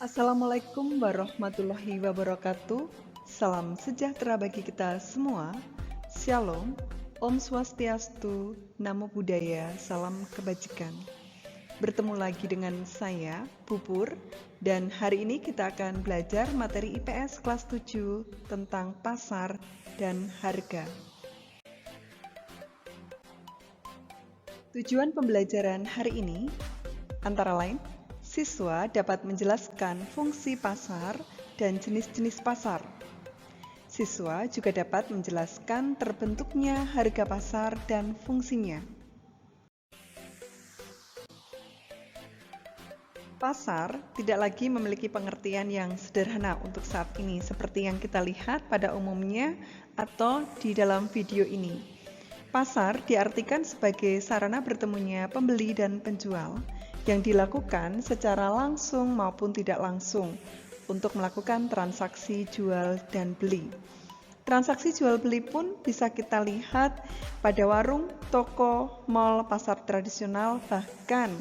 Assalamualaikum warahmatullahi wabarakatuh. Salam sejahtera bagi kita semua. Shalom, Om Swastiastu, Namo Buddhaya, salam kebajikan. Bertemu lagi dengan saya, Pupur, dan hari ini kita akan belajar materi IPS kelas 7 tentang pasar dan harga. Tujuan pembelajaran hari ini antara lain, siswa dapat menjelaskan fungsi pasar dan jenis-jenis pasar. Siswa juga dapat menjelaskan terbentuknya harga pasar dan fungsinya. Pasar tidak lagi memiliki pengertian yang sederhana untuk saat ini seperti yang kita lihat pada umumnya atau di dalam video ini. Pasar diartikan sebagai sarana bertemunya pembeli dan penjual yang dilakukan secara langsung maupun tidak langsung untuk melakukan transaksi jual dan beli. Transaksi jual beli pun bisa kita lihat pada warung, toko, mal, pasar tradisional, bahkan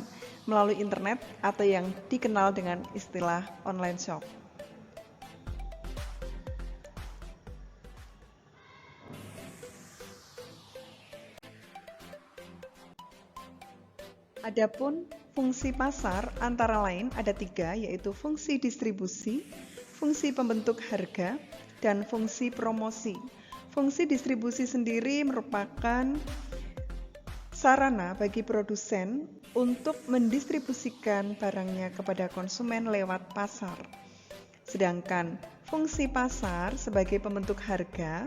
melalui internet atau yang dikenal dengan istilah online shop. Adapun fungsi pasar antara lain ada 3, yaitu fungsi distribusi, fungsi pembentuk harga, dan fungsi promosi. Fungsi distribusi sendiri merupakan sarana bagi produsen untuk mendistribusikan barangnya kepada konsumen lewat pasar. Sedangkan fungsi pasar sebagai pembentuk harga,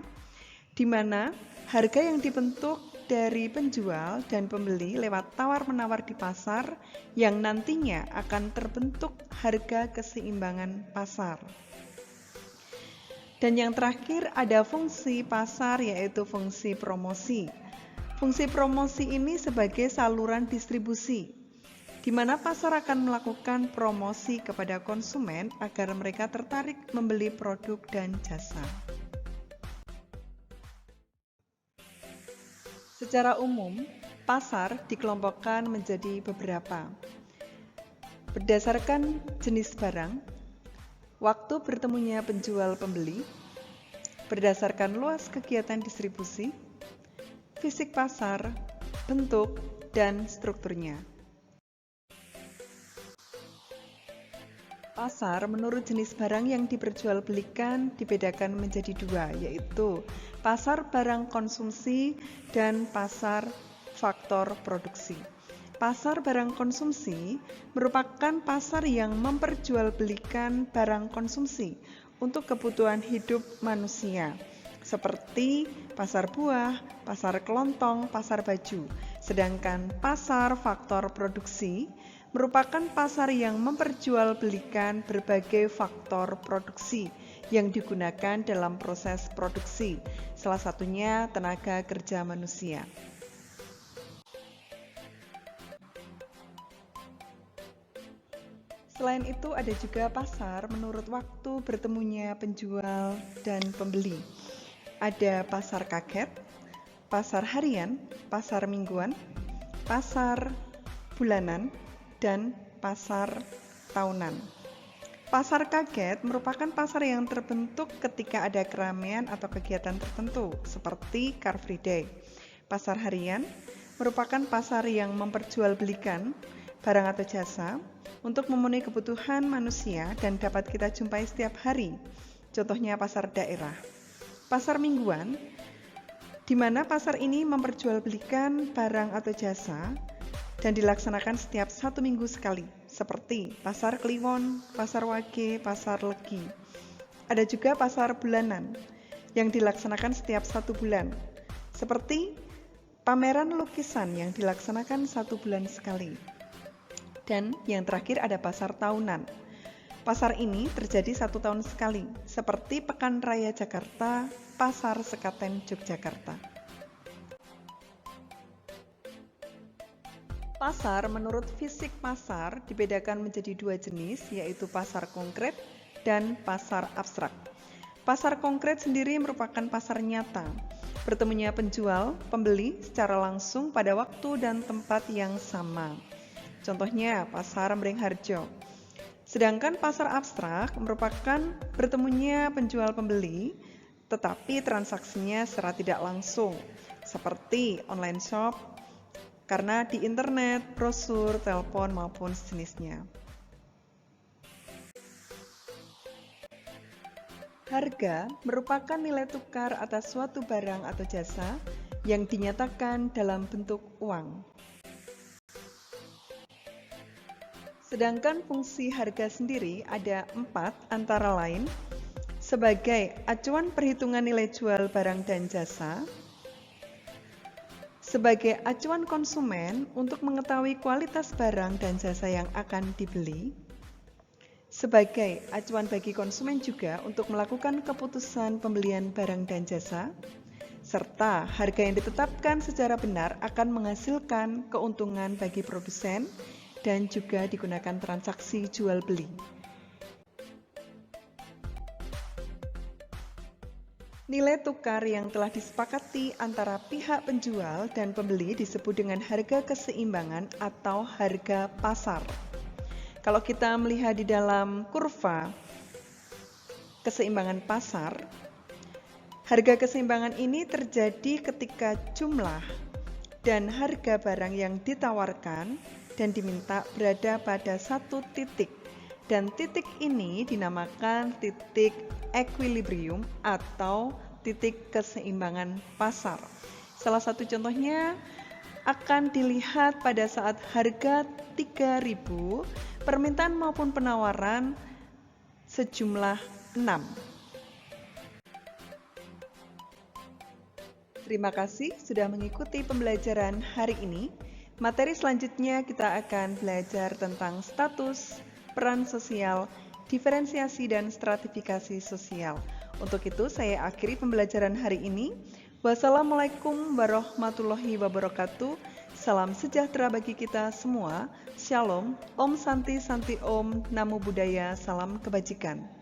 di mana harga yang dibentuk dari penjual dan pembeli lewat tawar-menawar di pasar yang nantinya akan terbentuk harga keseimbangan pasar. Dan yang terakhir ada fungsi pasar yaitu fungsi promosi. Fungsi promosi ini sebagai saluran distribusi, di mana pasar akan melakukan promosi kepada konsumen agar mereka tertarik membeli produk dan jasa. Secara umum, pasar dikelompokkan menjadi beberapa. Berdasarkan jenis barang, waktu bertemunya penjual pembeli, berdasarkan luas kegiatan distribusi, fisik pasar, bentuk, dan strukturnya. Pasar menurut jenis barang yang diperjualbelikan dibedakan menjadi 2, yaitu pasar barang konsumsi dan pasar faktor produksi. Pasar barang konsumsi merupakan pasar yang memperjualbelikan barang konsumsi untuk kebutuhan hidup manusia, seperti pasar buah, pasar kelontong, pasar baju. Sedangkan pasar faktor produksi merupakan pasar yang memperjualbelikan berbagai faktor produksi yang digunakan dalam proses produksi, salah satunya tenaga kerja manusia. Selain itu ada juga pasar menurut waktu bertemunya penjual dan pembeli. Ada pasar kaget, pasar harian, pasar mingguan, pasar bulanan, dan pasar tahunan. Pasar kaget merupakan pasar yang terbentuk ketika ada keramaian atau kegiatan tertentu, seperti Car Free Day. Pasar harian merupakan pasar yang memperjualbelikan barang atau jasa untuk memenuhi kebutuhan manusia dan dapat kita jumpai setiap hari. Contohnya pasar daerah. Pasar mingguan, di mana pasar ini memperjualbelikan barang atau jasa dan dilaksanakan setiap 1 minggu sekali, seperti pasar Kliwon, pasar Wage, pasar Legi. Ada juga pasar bulanan yang dilaksanakan setiap 1 bulan, seperti pameran lukisan yang dilaksanakan 1 bulan sekali. Dan yang terakhir ada pasar tahunan. Pasar ini terjadi 1 tahun sekali, seperti Pekan Raya Jakarta, Pasar Sekaten Yogyakarta. Pasar menurut fisik pasar dibedakan menjadi 2 jenis, yaitu pasar konkret dan pasar abstrak. Pasar konkret sendiri merupakan pasar nyata, bertemunya penjual, pembeli secara langsung pada waktu dan tempat yang sama. Contohnya pasar Mringharjo. Sedangkan pasar abstrak merupakan bertemunya penjual pembeli, tetapi transaksinya secara tidak langsung, seperti online shop, karena di internet, brosur, telepon, maupun sejenisnya. Harga merupakan nilai tukar atas suatu barang atau jasa yang dinyatakan dalam bentuk uang. Sedangkan fungsi harga sendiri ada 4 antara lain sebagai acuan perhitungan nilai jual barang dan jasa, sebagai acuan konsumen untuk mengetahui kualitas barang dan jasa yang akan dibeli, sebagai acuan bagi konsumen juga untuk melakukan keputusan pembelian barang dan jasa, serta harga yang ditetapkan secara benar akan menghasilkan keuntungan bagi produsen dan juga digunakan transaksi jual beli. Nilai tukar yang telah disepakati antara pihak penjual dan pembeli disebut dengan harga keseimbangan atau harga pasar. Kalau kita melihat di dalam kurva keseimbangan pasar, harga keseimbangan ini terjadi ketika jumlah dan harga barang yang ditawarkan dan diminta berada pada satu titik, dan titik ini dinamakan titik equilibrium atau titik keseimbangan pasar. Salah satu contohnya akan dilihat pada saat harga 3.000, permintaan maupun penawaran sejumlah 6. Terima kasih sudah mengikuti pembelajaran hari ini. Materi selanjutnya kita akan belajar tentang status, peran sosial, diferensiasi dan stratifikasi sosial. Untuk itu saya akhiri pembelajaran hari ini. Wassalamualaikum warahmatullahi wabarakatuh. Salam sejahtera bagi kita semua. Shalom, Om Santi Santi Om, Namo Buddhaya, salam kebajikan.